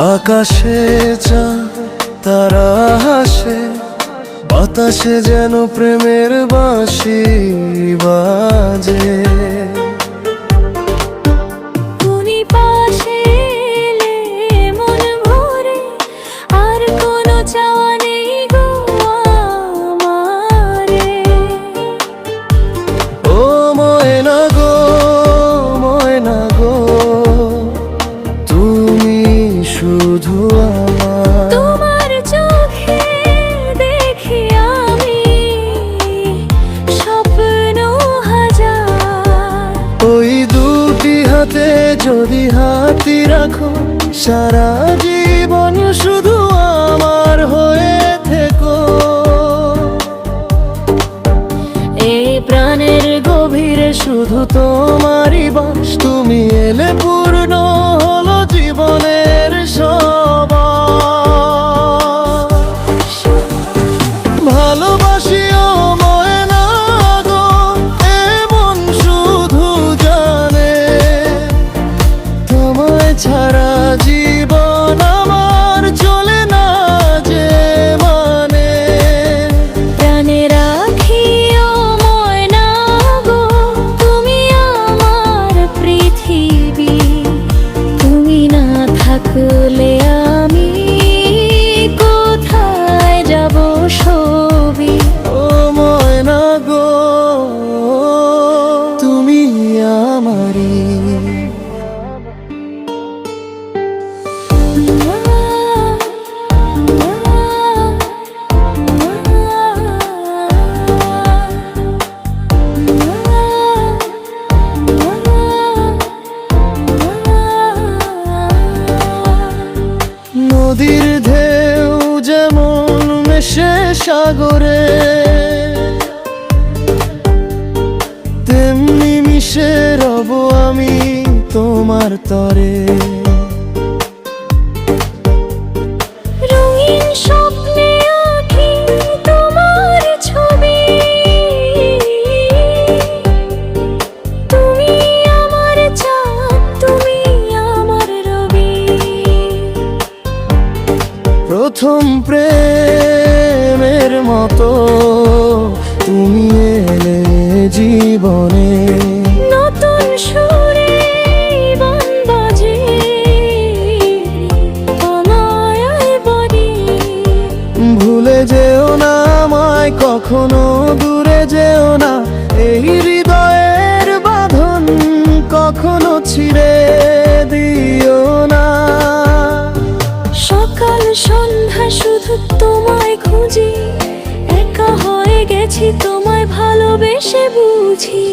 আকাশে চাঁদ তারা হাসে, বাতাসে যেন প্রেমের বাঁশি বাজে। তুমি পাশে এলে মন ভরে, আর কোনো চাওয়া নেই গো আমারে। ও ময়না গো, ময়না গো, তুমি শুধু আমার। তোমার চোখে দেখি আমি স্বপ্ন হাজার। ওই দুটি হাতে যদি হাতই রাখো, সারা জীবন শুধু আমার হয়ে থেকো। এই প্রাণের গভীরে শুধু তোমারই বাস, তুমি এলে পূর্ণ হলো জীবনের সবার। ভালোবাসি ও ময়না গো, এমন শুধু জানে, তোমায় ছাড়া জীবন আমার চলে না যে মানে। প্রাণে রাখি ও ময়না গো, তুমি আমার পৃথিবী। তুমি না থাকলে আমি কোথায় যাব সবই। ও ময়না গো, তুমি আমারই। নদীর ঢেউ যেমন মেশে সাগরে, তেমনি মিশে রব আমি তোমার তরে। রঙিন স্বপ্নে আঁকি তোমার ছবি, তুমি আমার চাঁদ, তুমি আমার রবি। প্রথম প্রেমের মতো তুমি এলে জীবনে। নতুন সুরে গান বাজে আমায় বলি। ভুলে যেও না আমায় কখনো, দূরে যেও না, এই হৃদয়ের বাঁধন কখনো ছিঁড়ে দিও না। সকাল সন্ধ্যা শুধু তোমায় খুঁজি, একা হয়ে গেছি তোমায় ভালোবেসে বুঝি।